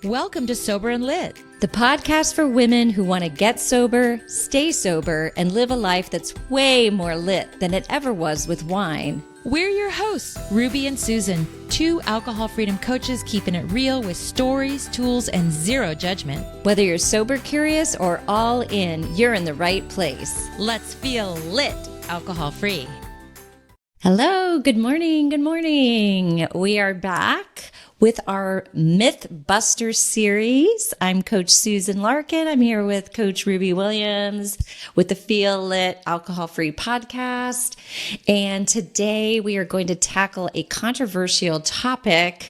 Welcome to Sober and Lit, the podcast for women who want to get sober, stay sober, and live a life that's way more lit than it ever was with wine. We're your hosts, Ruby and Susan, two alcohol freedom coaches keeping it real with stories, tools, and zero judgment. Whether you're sober curious or all in, you're in the right place. Let's feel lit, alcohol free. Hello, good morning, good morning. We are back with our Mythbuster series. I'm Coach Susan Larkin. I'm here with Coach Ruby Williams with the Feel Lit Alcohol Free podcast. And today we are going to tackle a controversial topic.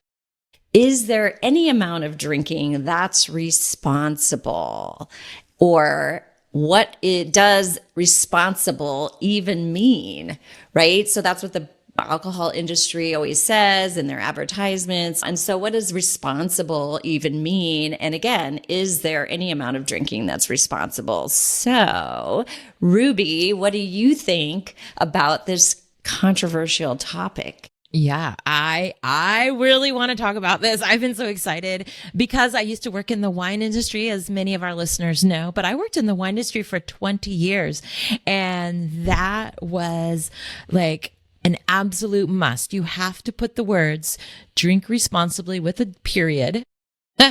Is there any amount of drinking that's responsible? Or what does responsible even mean, right? So that's what the alcohol industry always says in their advertisements. And so what does responsible even mean? And again, is there any amount of drinking that's responsible? So, Ruby, what do you think about this controversial topic? Yeah, I really want to talk about this. I've been so excited because I used to work in the wine industry, as many of our listeners know, but I worked in the wine industry for 20 years. And that was like an absolute must. You have to put the words drink responsibly with a period.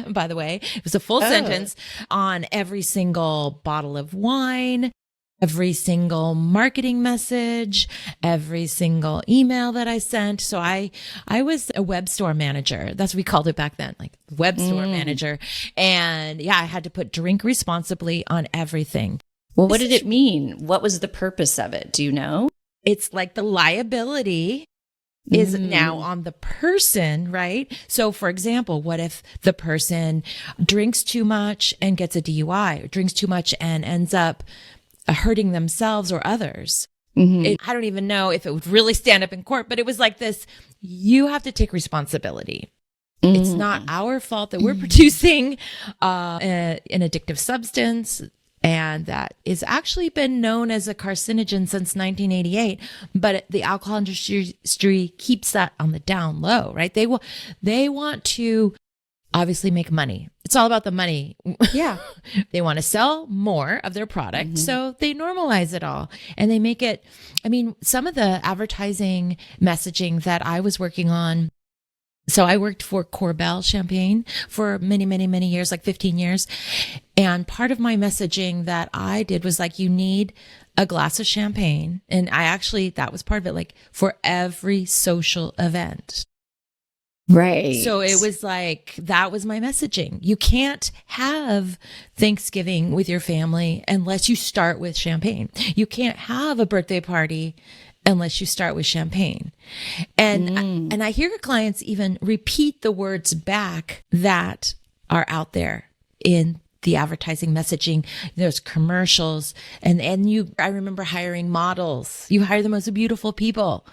By the way, it was a full sentence on every single bottle of wine, every single marketing message, every single email that I sent. So I was a web store manager. That's what we called it back then, like web store manager. And yeah, I had to put drink responsibly on everything. Well, what did it mean? What was the purpose of it? Do you know? It's like the liability is now on the person, right? So for example, what if the person drinks too much and gets a DUI, or drinks too much and ends up hurting themselves or others? I don't even know if it would really stand up in court, but it was like this, you have to take responsibility. It's not our fault that we're producing an addictive substance. And that is actually been known as a carcinogen since 1988, but the alcohol industry keeps that on the down low, right? They want to obviously make money. It's all about the money. Yeah. They want to sell more of their product. So they normalize it all and they make it. I mean, some of the advertising messaging that I was working on. So I worked for Korbel Champagne for many, many, many years, like 15 years. And part of my messaging that I did was like, you need a glass of champagne. And that was part of it, like for every social event. Right. So it was like, that was my messaging. You can't have Thanksgiving with your family unless you start with champagne. You can't have a birthday party unless you start with champagne. And I hear clients even repeat the words back that are out there in the advertising messaging. There's commercials I remember hiring models. You hire the most beautiful people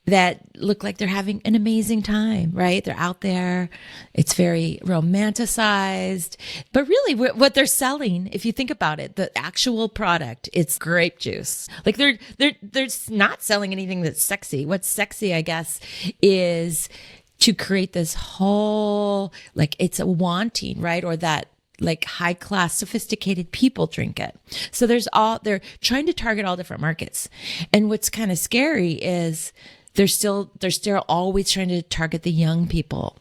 that look like they're having an amazing time, right? They're out there. It's very romanticized. But really what they're selling, if you think about it, the actual product, it's grape juice. Like they're not selling anything that's sexy. What's sexy, I guess, is to create this whole, like it's a wanting, right? Or that like high class, sophisticated people drink it. So they're trying to target all different markets. And what's kind of scary is they're still always trying to target the young people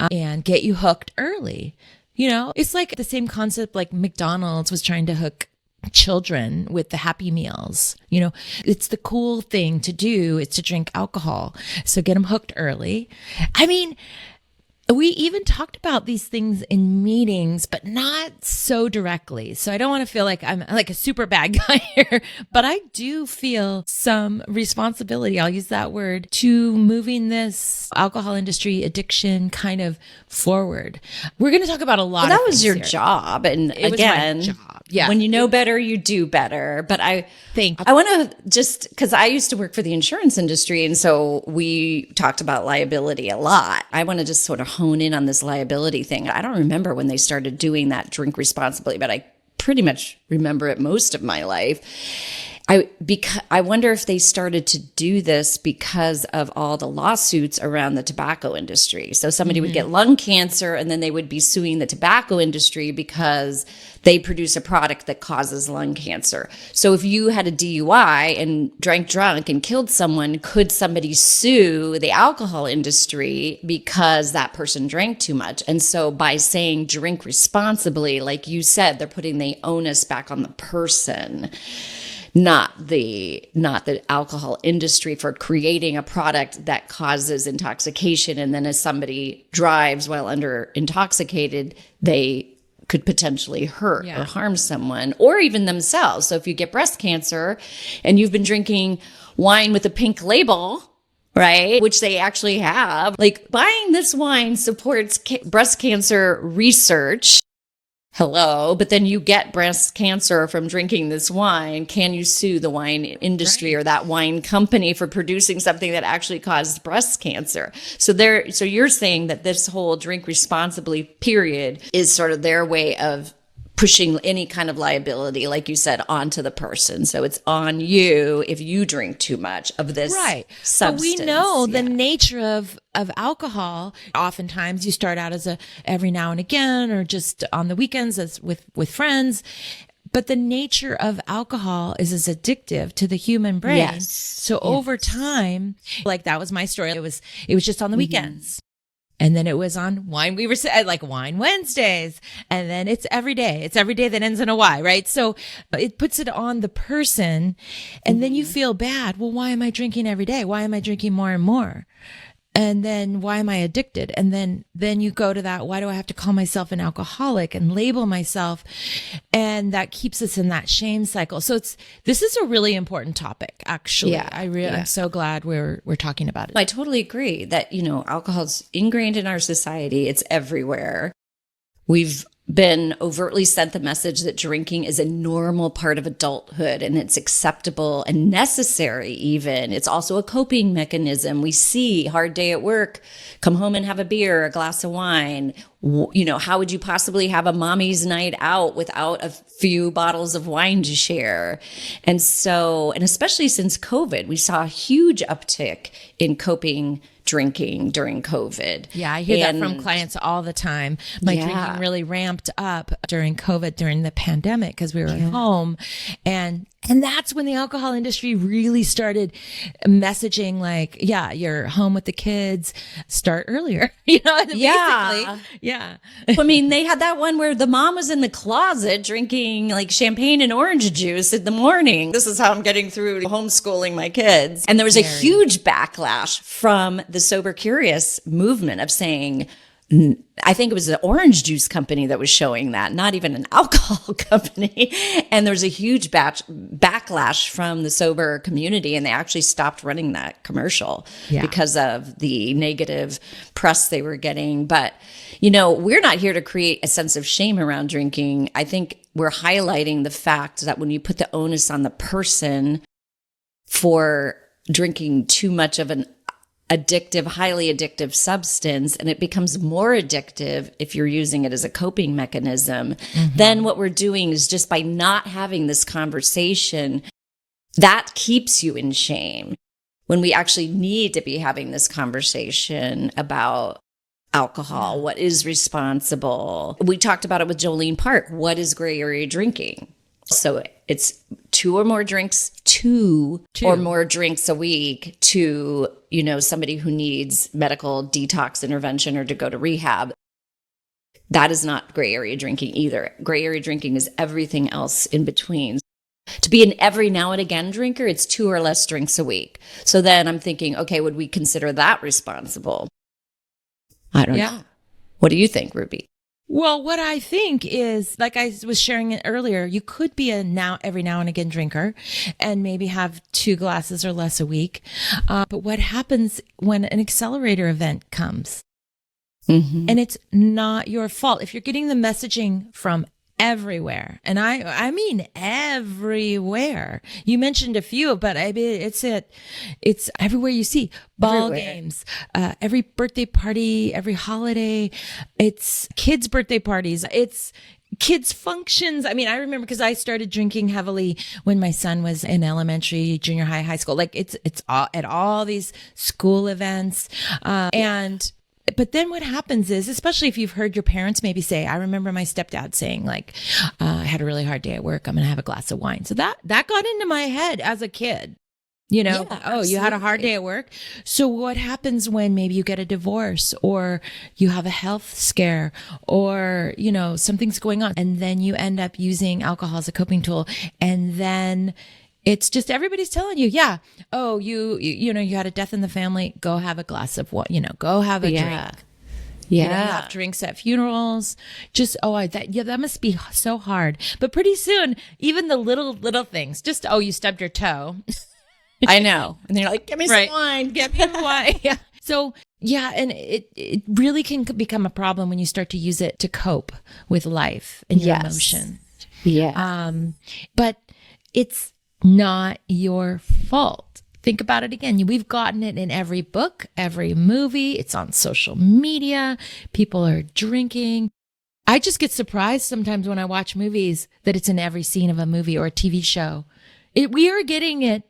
and get you hooked early. You know, it's like the same concept like McDonald's was trying to hook children with the Happy Meals. You know, it's the cool thing to do is to drink alcohol. So get them hooked early. I mean, we even talked about these things in meetings, but not so directly. So I don't want to feel like I'm like a super bad guy here, but I do feel some responsibility, I'll use that word, to moving this alcohol industry addiction kind of forward. We're going to talk about a lot of that was your here. job. And It again, was my job. Yeah. When you know better, you do better. But I think I want to just, because I used to work for the insurance industry. And so we talked about liability a lot. I want to just sort of hone in on this liability thing. I don't remember when they started doing that drink responsibly, but I pretty much remember it most of my life. I wonder if they started to do this because of all the lawsuits around the tobacco industry. So somebody would get lung cancer and then they would be suing the tobacco industry because they produce a product that causes lung cancer. So if you had a DUI and drank drunk and killed someone, could somebody sue the alcohol industry because that person drank too much? And so by saying drink responsibly, like you said, they're putting the onus back on the person, not the alcohol industry for creating a product that causes intoxication. And then as somebody drives while under intoxicated, they could potentially hurt or harm someone or even themselves. So if you get breast cancer and you've been drinking wine with a pink label, right, which they actually have, like buying this wine supports breast cancer research. Hello, but then you get breast cancer from drinking this wine. Can you sue the wine industry or that wine company for producing something that actually caused breast cancer? So you're saying that this whole drink responsibly period is sort of their way of pushing any kind of liability, like you said, onto the person. So it's on you if you drink too much of this substance. But we know the nature of alcohol. Oftentimes you start out as every now and again, or just on the weekends as with friends. But the nature of alcohol is as addictive to the human brain. Yes. So over time, like that was my story. It was just on the weekends. And then it was on wine. We were like Wine Wednesdays. And then it's every day. It's every day that ends in a Y, right? So it puts it on the person. And then you feel bad. Well, why am I drinking every day? Why am I drinking more and more? And then why am I addicted? And then you go to that, why do I have to call myself an alcoholic and label myself? And that keeps us in that shame cycle. So this is a really important topic, actually. Yeah, I'm so glad we're talking about it. I totally agree that, alcohol's ingrained in our society. It's everywhere. We've been overtly sent the message that drinking is a normal part of adulthood and it's acceptable and necessary even. It's also a coping mechanism. We see hard day at work, come home and have a beer, a glass of wine. How would you possibly have a mommy's night out without a few bottles of wine to share? And especially since COVID, we saw a huge uptick in coping drinking during COVID. Yeah, I hear that from clients all the time. My drinking really ramped up during COVID, during the pandemic, because we were at home. And that's when the alcohol industry really started messaging like, you're home with the kids, start earlier, basically. Yeah. I mean, they had that one where the mom was in the closet drinking like champagne and orange juice in the morning. This is how I'm getting through homeschooling my kids. And there was a huge backlash from the sober curious movement of saying, I think it was the orange juice company that was showing that, not even an alcohol company. And there was a huge backlash from the sober community, and they actually stopped running that commercial because of the negative press they were getting. But, we're not here to create a sense of shame around drinking. I think we're highlighting the fact that when you put the onus on the person for drinking too much of an highly addictive substance, and it becomes more addictive if you're using it as a coping mechanism, then what we're doing is just by not having this conversation, that keeps you in shame when we actually need to be having this conversation about alcohol, what is responsible. We talked about it with Jolene Park. What is gray area drinking? So it's two or more drinks a week to, somebody who needs medical detox intervention or to go to rehab. That is not gray area drinking either. Gray area drinking is everything else in between. To be an every now and again drinker, it's 2 or less drinks a week. So then I'm thinking, okay, would we consider that responsible? I don't know. What do you think, Ruby? Well, what I think is, like I was sharing it earlier, you could be every now and again drinker and maybe have 2 glasses or less a week. But what happens when an accelerator event comes? And it's not your fault. If you're getting the messaging from everywhere, and I mean everywhere. You mentioned a few, but I mean it's everywhere you see. Ball games, every birthday party, every holiday. It's kids' birthday parties. It's kids functions. I mean, I remember because I started drinking heavily when my son was in elementary, junior high, high school. Like it's all, at all these school events. But then what happens is, especially if you've heard your parents maybe say, I remember my stepdad saying like, I had a really hard day at work. I'm going to have a glass of wine. So that got into my head as a kid. You know, you had a hard day at work. So what happens when maybe you get a divorce or you have a health scare or, you know, something's going on and then you end up using alcohol as a coping tool. And then it's just everybody's telling you, you know, you had a death in the family. Go have a glass of what, you know, go have a drink. Yeah. You know, you have drinks at funerals. Just, that must be so hard. But pretty soon, even the little things, just, you stubbed your toe. I know. And they're like, give me some wine. Get me wine. Yeah. So, and it really can become a problem when you start to use it to cope with life and your emotion. Yeah. But it's not your fault. Think about it again. We've gotten it in every book, every movie. It's on social media. People are drinking. I just get surprised sometimes when I watch movies that it's in every scene of a movie or a TV show. We are getting it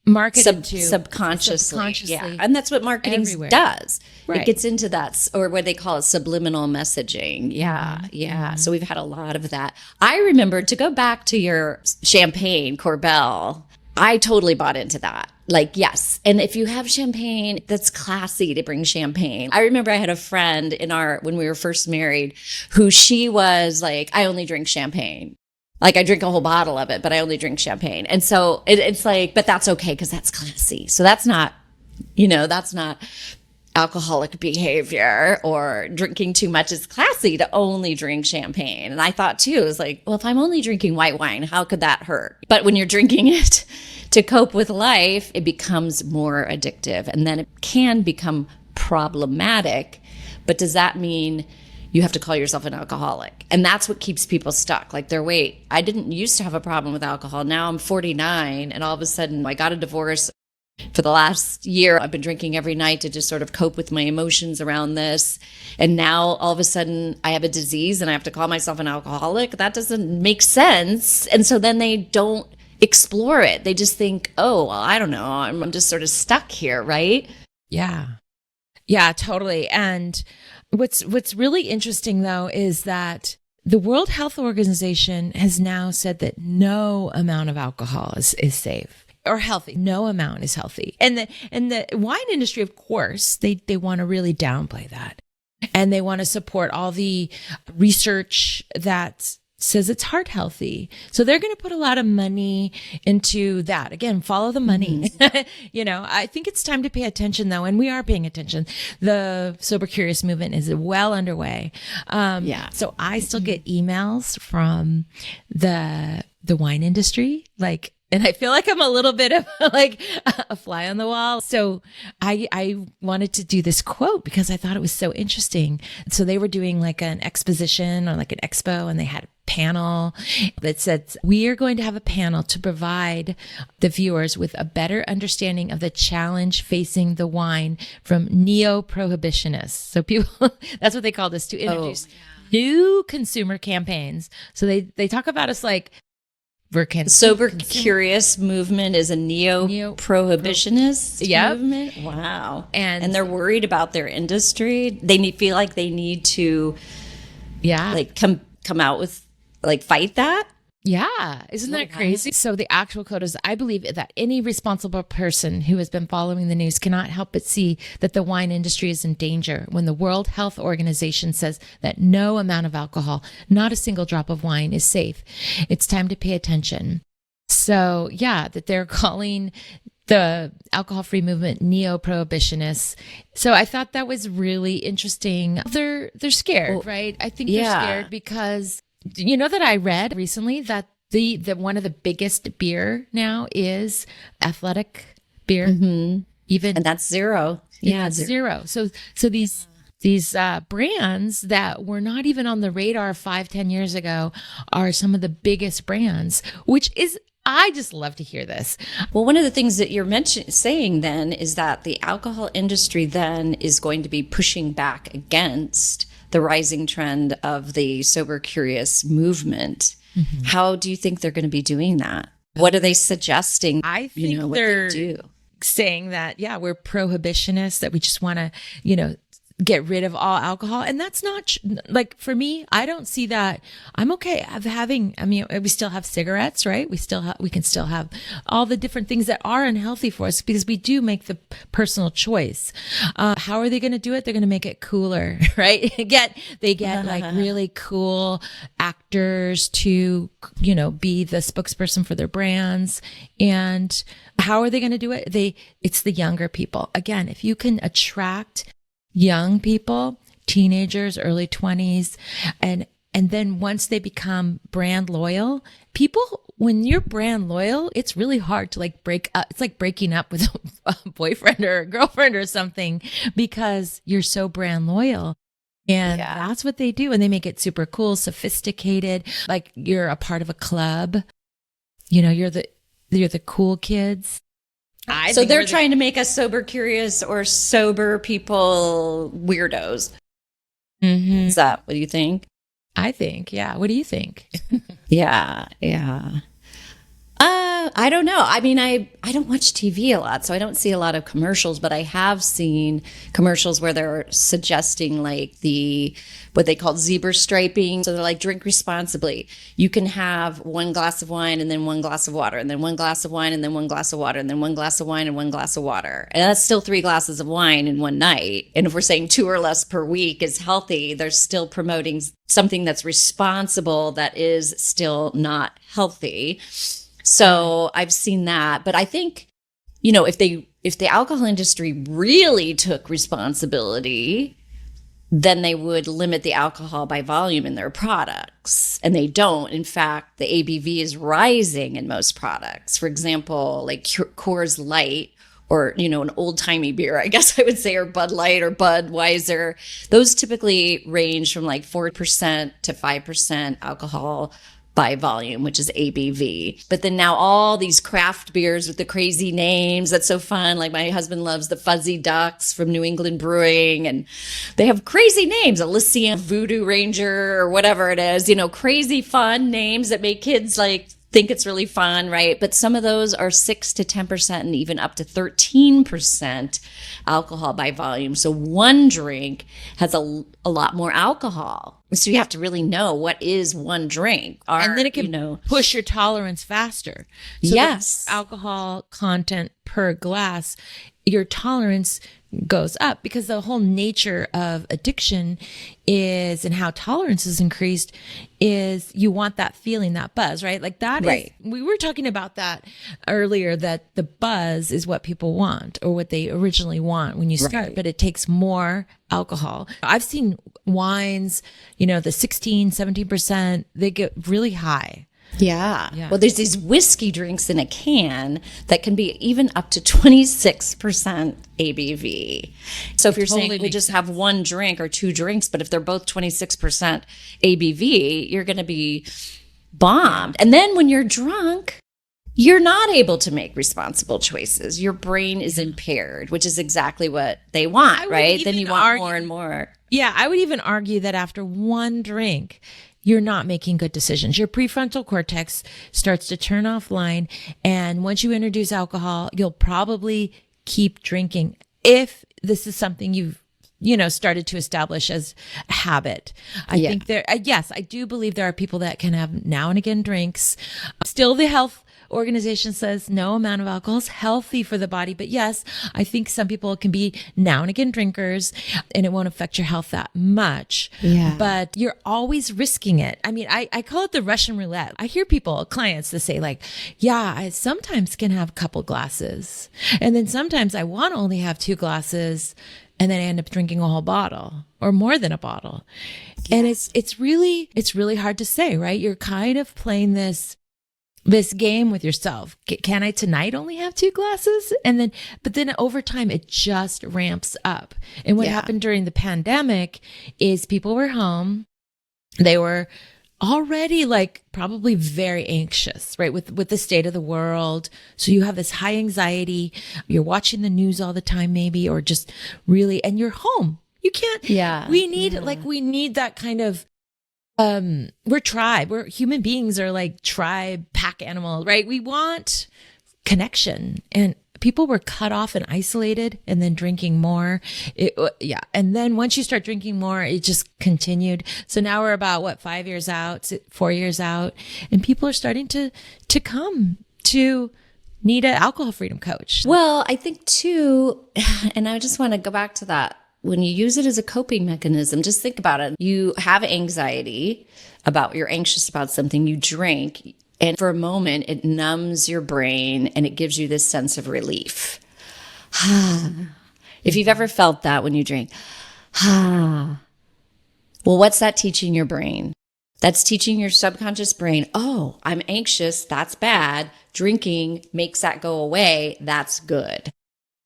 marketed subconsciously. Yeah. And that's what marketing does. Right. It gets into that, or what they call it, subliminal messaging. Yeah. Mm-hmm. Yeah. So we've had a lot of that. I remember, to go back to your champagne, Corbel, I totally bought into that. Like, yes. And if you have champagne, that's classy to bring champagne. I remember I had a friend when we were first married, who she was like, I only drink champagne. Like, I drink a whole bottle of it, but I only drink champagne. And so it's like, but that's okay because that's classy. So that's not alcoholic behavior, or drinking too much is classy to only drink champagne. And I thought too, it was like, well, if I'm only drinking white wine, how could that hurt? But when you're drinking it to cope with life, it becomes more addictive, and then it can become problematic. But does that mean you have to call yourself an alcoholic? And that's what keeps people stuck. Like, I didn't used to have a problem with alcohol. Now I'm 49 and all of a sudden I got a divorce. For the last year, I've been drinking every night to just sort of cope with my emotions around this. And now all of a sudden I have a disease and I have to call myself an alcoholic. That doesn't make sense. And so then they don't explore it. They just think, oh, well, I don't know. I'm just sort of stuck here, right? Yeah. Yeah, totally. And what's really interesting, though, is that the World Health Organization has now said that no amount of alcohol is safe or healthy. No amount is healthy. And the wine industry, of course, they want to really downplay that. And they want to support all the research that says it's heart healthy. So they're going to put a lot of money into that. Again, follow the money. Mm-hmm. I think it's time to pay attention, though, and we are paying attention. The Sober Curious movement is well underway. So I still get emails from the wine industry, and I feel like I'm a little bit of like a fly on the wall. So I wanted to do this quote because I thought it was so interesting. So they were doing like an exposition or like an expo, and they had a panel that said, we are going to have a panel to provide the viewers with a better understanding of the challenge facing the wine from neo-prohibitionists. So people, that's what they call this, to introduce new consumer campaigns. So they talk about us like, Sober Curious movement is a neo-prohibitionist movement. Wow. And they're worried about their industry. They feel like they need to come out with, fight that. Yeah. Isn't that crazy? So the actual quote is, I believe that any responsible person who has been following the news cannot help but see that the wine industry is in danger when the World Health Organization says that no amount of alcohol, not a single drop of wine, is safe. It's time to pay attention. So that they're calling the alcohol-free movement neo-prohibitionists. So I thought that was really interesting. They're scared, right? I think they're scared because that I read recently that the one of the biggest beer now is athletic beer. Mm-hmm. And that's zero. Yeah, zero. So these brands that were not even on the radar 5-10 years ago are some of the biggest brands, which is, I just love to hear this. Well, one of the things that you're saying then is that the alcohol industry then is going to be pushing back against the rising trend of the sober curious movement. How do you think they're going to be doing that? What are they suggesting? I think what they're they do? saying that, yeah, we're prohibitionists, that we just want to, get rid of all alcohol. And that's not like, for me, I don't see that. I'm okay of having, we still have cigarettes, right? We can still have all the different things that are unhealthy for us, because we do make the personal choice. How are they going to do it? They're going to make it cooler, right? They get like really cool actors to, be the spokesperson for their brands. And how are they going to do it? It's the younger people. Again, if you can attract young people, teenagers, early 20s, and then once they become brand loyal, when you're brand loyal, it's really hard to like break up. It's like breaking up with a boyfriend or a girlfriend or something, because you're so brand loyal. And that's what they do. And they make it super cool, sophisticated. Like you're a part of a club, you're the cool kids. So they're trying to make us sober curious or sober people weirdos. Is that what you think? I think, yeah. What do you think? Yeah. I don't know. I mean, I don't watch TV a lot, so I don't see a lot of commercials, but I have seen commercials where they're suggesting like what they call zebra striping. So they're like, drink responsibly. You can have one glass of wine and then one glass of water, and then one glass of wine and then one glass of water, and then one glass of wine and one glass of water. And that's still 3 glasses of wine in one night. And if we're saying 2 or less per week is healthy, they're still promoting something that's responsible that is still not healthy. So I've seen that, but I think, if the alcohol industry really took responsibility, then they would limit the alcohol by volume in their products. And they don't. In fact, the ABV is rising in most products. For example, like Coors Light, or, an old-timey beer, I guess I would say, or Bud Light or Budweiser. Those typically range from like 4% to 5% alcohol by volume, which is ABV. But then now all these craft beers with the crazy names, that's so fun. Like my husband loves the Fuzzy Ducks from New England Brewing, and they have crazy names, Elysian Voodoo Ranger or whatever it is, crazy fun names that make kids like think it's really fun, right? But some of those are 6 to 10% and even up to 13% alcohol by volume. So one drink has a lot more alcohol. So you have to really know what is one drink. And then it can push your tolerance faster. So yes. The alcohol content per glass, your tolerance goes up, because the whole nature of addiction is, and how tolerance is increased, is you want that feeling, that buzz, right? Like that right. We were talking about that earlier, that the buzz is what people want, or what they originally want when you start, but it takes more alcohol. I've seen wines, the 16, 17%, they get really high. Yeah. Well, there's these whiskey drinks in a can that can be even up to 26% ABV. So if you're saying we just have one drink or 2 drinks, but if they're both 26% ABV, you're going to be bombed. And then when you're drunk, you're not able to make responsible choices. Your brain is impaired, which is exactly what they want, right? Then you want more and more. Yeah, I would even argue that after one drink, you're not making good decisions. Your prefrontal cortex starts to turn offline. And once you introduce alcohol, you'll probably keep drinking if this is something you've started to establish as a habit. I think yes, I do believe there are people that can have now and again drinks. Still, the health organization says no amount of alcohol is healthy for the body. But yes, I think some people can be now and again drinkers and it won't affect your health that much. Yeah. But you're always risking it. I mean, I call it the Russian roulette. I hear clients that say like, yeah, I sometimes can have a couple glasses. And then sometimes I want to only have 2 glasses. And then I end up drinking a whole bottle or more than a bottle. Yes. And it's really hard to say, right? You're kind of playing this game with yourself. Can I tonight only have 2 glasses? But then over time, it just ramps up. And what happened during the pandemic is people were home. They were already like probably very anxious, right? With the state of the world. So you have this high anxiety. You're watching the news all the time, maybe, or just really, and you're home. You can't. Yeah. We need that kind of, we're tribe. We're human beings are like tribe, pack animal, right? We want connection, and people were cut off and isolated and then drinking more. And then once you start drinking more, it just continued. So now we're about 5 years out, 4 years out, and people are starting to come to need an alcohol freedom coach. Well, I think too, and I just want to go back to that. When you use it as a coping mechanism, just think about it. You have anxiety you're anxious about something, you drink, and for a moment it numbs your brain and it gives you this sense of relief. If you've ever felt that when you drink, well, what's that teaching your brain? That's teaching your subconscious brain, oh, I'm anxious, that's bad. Drinking makes that go away, that's good.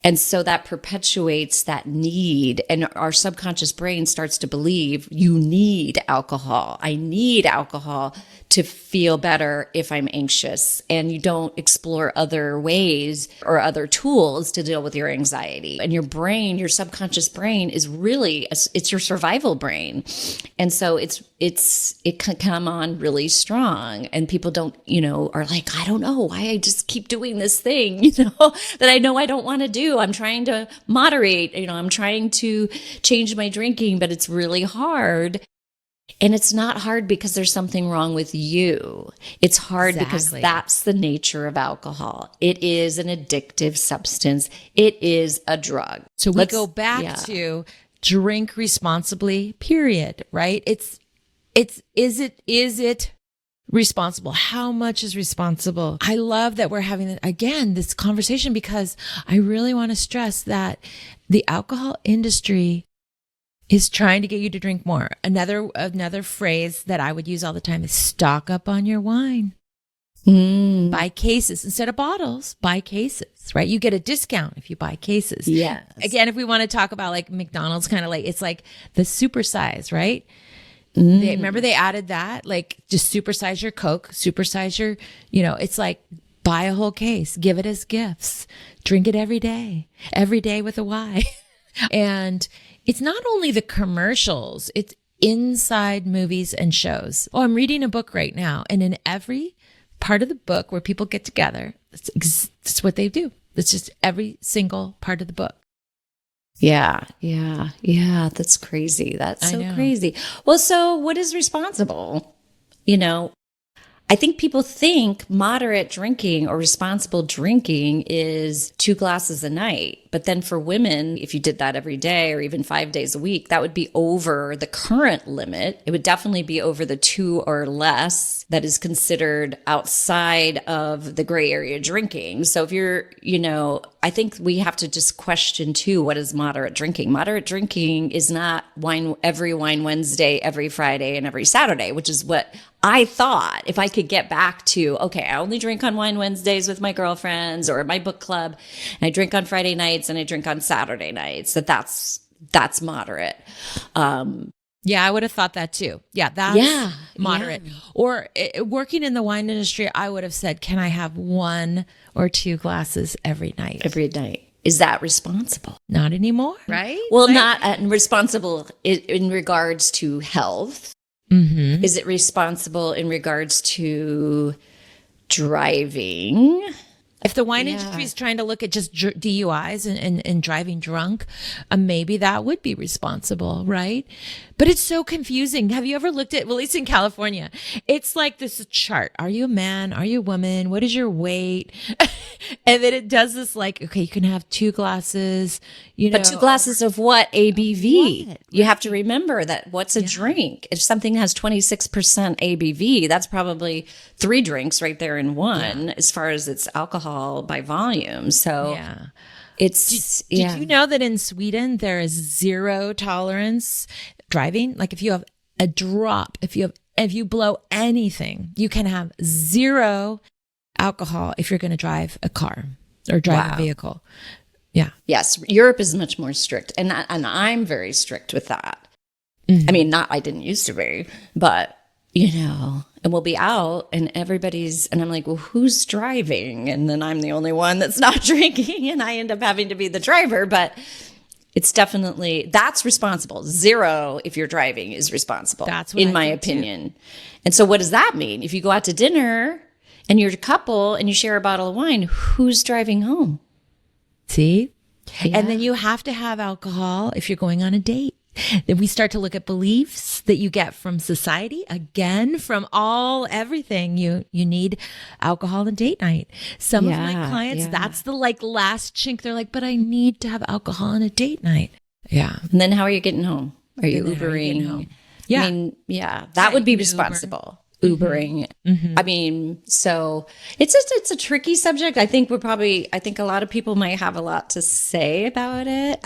And so that perpetuates that need. And our subconscious brain starts to believe you need alcohol. I need alcohol to feel better if I'm anxious. And you don't explore other ways or other tools to deal with your anxiety. And your brain, your subconscious brain is really, it's your survival brain. And so it can come on really strong. And people don't, are like, I don't know why I just keep doing this thing, that I know I don't want to do. I'm trying to moderate, I'm trying to change my drinking, but it's really hard. And it's not hard because there's something wrong with you. It's hard because that's the nature of alcohol. It is an addictive substance. It is a drug. So we go back to drink responsibly, period, right? Is it responsible? How much is responsible? I love that we're having, again, this conversation because I really want to stress that the alcohol industry is trying to get you to drink more. Another phrase that I would use all the time is stock up on your wine. Buy cases instead of bottles, buy cases, right? You get a discount if you buy cases. Yes. Again, if we want to talk about like McDonald's, kind of like, it's like the supersize, right? Remember they added that, like just supersize your Coke, supersize your, it's like buy a whole case, give it as gifts, drink it every day with a Y. And it's not only the commercials, it's inside movies and shows. Oh, I'm reading a book right now. And in every part of the book where people get together, that's what they do. It's just every single part of the book. Yeah. That's crazy. That's so crazy. Well, so what is responsible? I think people think moderate drinking or responsible drinking is 2 glasses a night. But then for women, if you did that every day or even 5 days a week, that would be over the current limit. It would definitely be over the 2 or less that is considered outside of the gray area drinking. So if you're, I think we have to just question too, what is moderate drinking? Moderate drinking is not every wine Wednesday, every Friday, and every Saturday, which is what I thought. If I could get back to, okay, I only drink on wine Wednesdays with my girlfriends or my book club, and I drink on Friday nights and I drink on Saturday nights, that's moderate. Yeah, I would have thought that too. Yeah, that's moderate. Yeah. Or working in the wine industry, I would have said, can I have 1 or 2 glasses every night? Every night. Is that responsible? Not anymore, right? Well, not responsible in regards to health. Mm-hmm. Is it responsible in regards to driving? If the wine industry is trying to look at just DUIs and driving drunk, maybe that would be responsible, right? But it's so confusing. Have you ever looked at least in California, it's like this chart. Are you a man? Are you a woman? What is your weight? And then it does this like, okay, you can have 2 glasses, But 2 glasses of what? ABV. What? You have to remember that what's a drink? If something has 26% ABV, that's probably 3 drinks right there in one as far as its alcohol by volume. So it's, did you know that in Sweden, there is 0 tolerance driving? Like if you have a drop, if you blow anything, you can have 0 alcohol if you're going to drive a car or drive a vehicle. Yeah. Yes. Europe is much more strict. And I'm very strict with that. Mm-hmm. I mean, I didn't used to be, but and we'll be out and and I'm like, well, who's driving? And then I'm the only one that's not drinking and I end up having to be the driver. But it's definitely, that's responsible. 0, if you're driving, is responsible. That's what in I my think, too. opinion. And so what does that mean? If you go out to dinner and you're a couple and you share a bottle of wine, who's driving home? See? Yeah. And then you have to have alcohol if you're going on a date. Then we start to look at beliefs that you get from society, again, from everything. You need alcohol on date night. Some of my clients, that's the last chink. They're like, but I need to have alcohol on a date night. Yeah. And then how are you getting home? Are you And then how are you Ubering? getting home? Yeah. I mean, that would be you can responsible. Ubering. I mean, so it's a tricky subject. I think I think a lot of people might have a lot to say about it.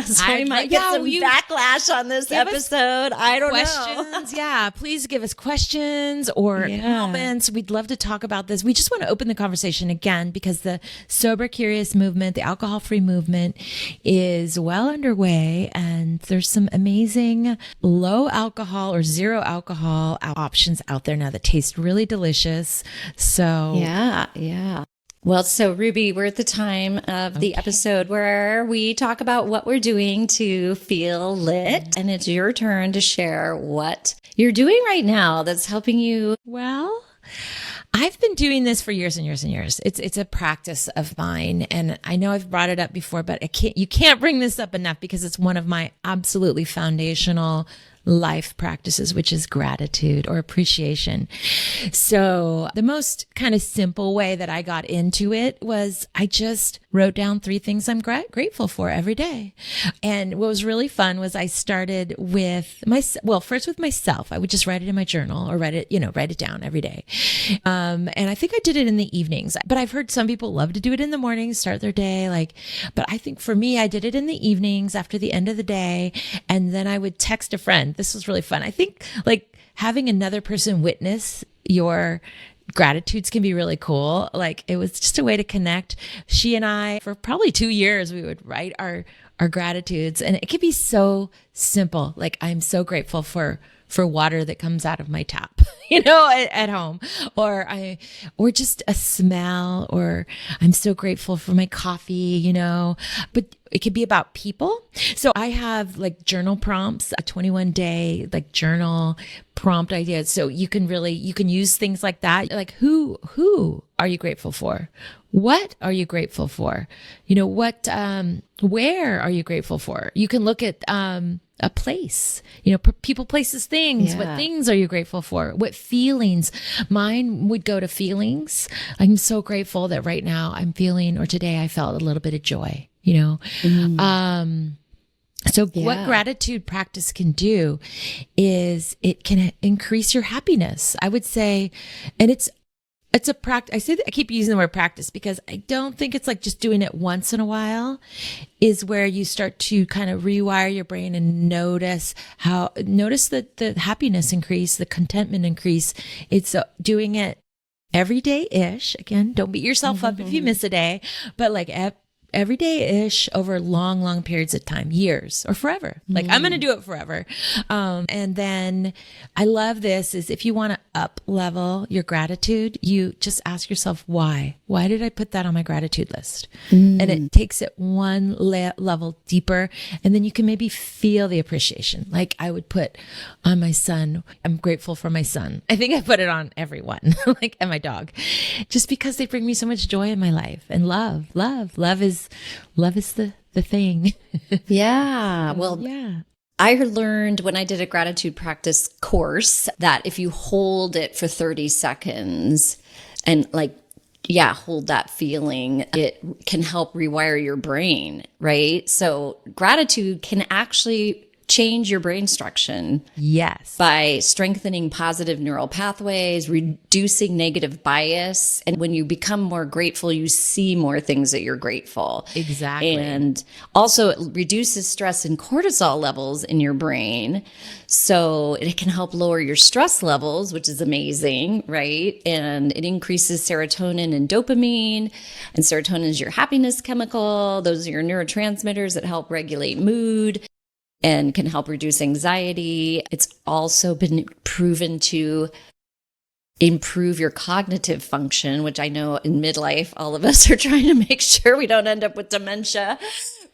So we might get some backlash on this episode. I don't know. Questions. Yeah. Please give us questions or comments. We'd love to talk about this. We just want to open the conversation again because the sober curious movement, the alcohol free movement is well underway, and there's some amazing low alcohol or zero alcohol options out there now that taste really delicious. So yeah. Well, so Ruby, we're at the time of the episode where we talk about what we're doing to feel lit, and it's your turn to share what you're doing right now that's helping you. Well, I've been doing this for years and years and years. It's a practice of mine, and I know I've brought it up before, but you can't bring this up enough because it's one of my absolutely foundational life practices, which is gratitude or appreciation. So the most kind of simple way that I got into it was I just wrote down 3 things I'm grateful for every day. And what was really fun was I started with first with myself. I would just write it in my journal or write it down every day. And I think I did it in the evenings, but I've heard some people love to do it in the morning, start their day. But I think for me, I did it in the evenings after the end of the day. And then I would text a friend. This was really fun. I think having another person witness your gratitudes can be really cool. It was just a way to connect. She and I, for probably 2 years, we would write our gratitudes, and it could be so simple. I'm so grateful for water that comes out of my tap, at home, or just a smell, or I'm so grateful for my coffee, but it could be about people. So I have journal prompts, a 21-day journal prompt ideas. So you can use things like that. Who are you grateful for? What are you grateful for? Where are you grateful for? You can look at, a place, people, places, things. What things are you grateful for? What feelings? Mine would go to feelings. I'm so grateful that right now I'm feeling, or today I felt a little bit of joy, So what gratitude practice can do is it can increase your happiness, I would say. And it's a practice. I keep using the word practice because I don't think it's just doing it once in a while is where you start to kind of rewire your brain and notice that the happiness increase, the contentment increase. It's doing it every day-ish. Again, don't beat yourself up if you miss a day, but every day-ish over long, long periods of time, years or forever. I'm going to do it forever. And then I love this is if you want to up level your gratitude, you just ask yourself, why? Why did I put that on my gratitude list? And it takes it one level deeper. And then you can maybe feel the appreciation. I would put on my son, I'm grateful for my son. I think I put it on everyone, and my dog, just because they bring me so much joy in my life. And love is the thing. Yeah. Well, I learned when I did a gratitude practice course that if you hold it for 30 seconds and hold that feeling, it can help rewire your brain, right? So gratitude can actually change your brain structure. Yes. By strengthening positive neural pathways, reducing negative bias. And when you become more grateful, you see more things that you're grateful. Exactly. And also it reduces stress and cortisol levels in your brain. So it can help lower your stress levels, which is amazing, right? And it increases serotonin and dopamine. And serotonin is your happiness chemical. Those are your neurotransmitters that help regulate mood and can help reduce anxiety. It's also been proven to improve your cognitive function, which I know in midlife, all of us are trying to make sure we don't end up with dementia.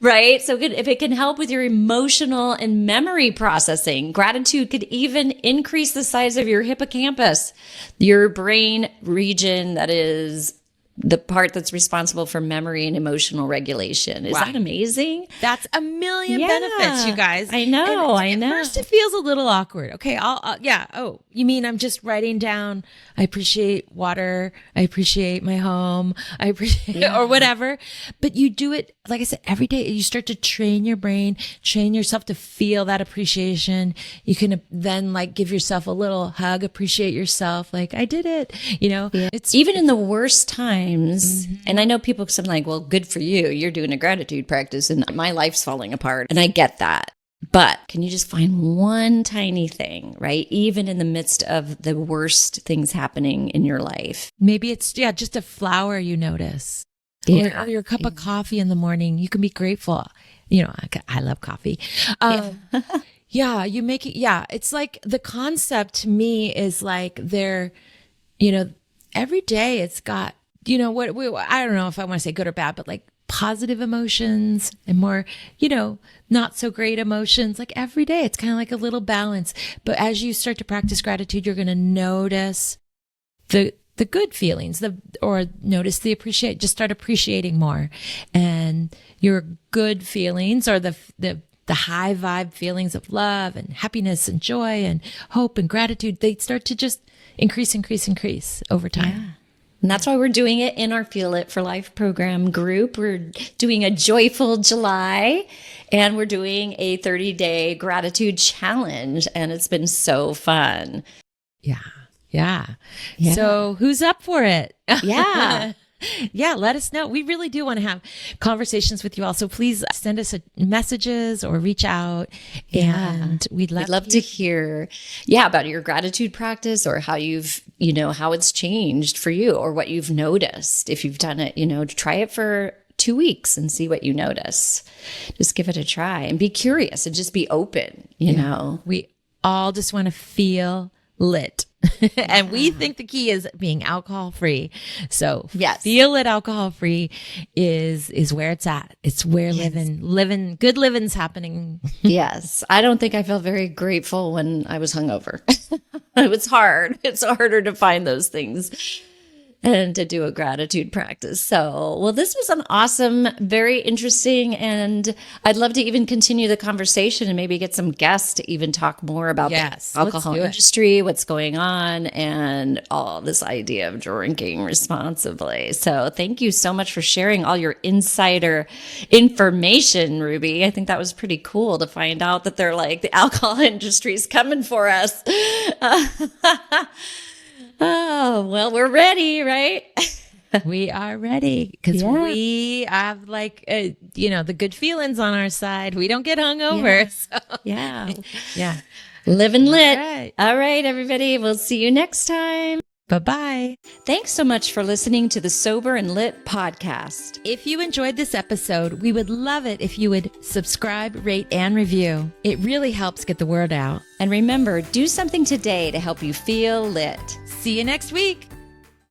Right? So if it can help with your emotional and memory processing, gratitude could even increase the size of your hippocampus, your brain region that is the part that's responsible for memory and emotional regulation. Is that amazing? That's a million benefits, you guys. I know. At first it feels a little awkward. Okay. Oh, you mean I'm just writing down, I appreciate water. I appreciate my home. I appreciate, or whatever. But you do it, like I said, every day. You start to train your brain, train yourself to feel that appreciation. You can then like give yourself a little hug, appreciate yourself. Like I did it, it's even in the worst times. And I know people say like, well, good for you. You're doing a gratitude practice and my life's falling apart. And I get that. But can you just find one tiny thing, right? Even in the midst of the worst things happening in your life. Maybe it's, just a flower you notice. Or your cup of coffee in the morning. You can be grateful. I love coffee. You make it. Yeah. It's like the concept to me is like every day it's got, I don't know if I want to say good or bad, but like positive emotions and more, not so great emotions. Like every day, it's kind of like a little balance. But as you start to practice gratitude, you're going to notice the good feelings, notice just start appreciating more. And your good feelings or the high vibe feelings of love and happiness and joy and hope and gratitude, they start to just increase over time. Yeah. And that's why we're doing it in our Feel It for Life program group. We're doing a joyful July and we're doing a 30-day gratitude challenge. And it's been so fun. Yeah. So who's up for it? Yeah. Let us know. We really do want to have conversations with you all. So please send us messages or reach out. And we'd love to hear, about your gratitude practice or how you've, how it's changed for you or what you've noticed. If you've done it, try it for 2 weeks and see what you notice. Just give it a try and be curious and just be open, you know. We all just want to feel lit. And we think the key is being alcohol free. So Feel It alcohol free is where it's at. It's where good living's happening. Yes. I don't think I felt very grateful when I was hungover. It was hard. It's harder to find those things and to do a gratitude practice. So, this was an awesome, very interesting, and I'd love to even continue the conversation and maybe get some guests to even talk more about the alcohol industry, what's going on, and all this idea of drinking responsibly. So thank you so much for sharing all your insider information, Ruby. I think that was pretty cool to find out that they're like, the alcohol industry is coming for us. Oh, well, we're ready, right? We are ready because we have the good feelings on our side. We don't get hungover. Living lit. All right, everybody. We'll see you next time. Bye-bye. Thanks so much for listening to the Sober and Lit podcast. If you enjoyed this episode, we would love it if you would subscribe, rate, and review. It really helps get the word out. And remember, do something today to help you feel lit. See you next week.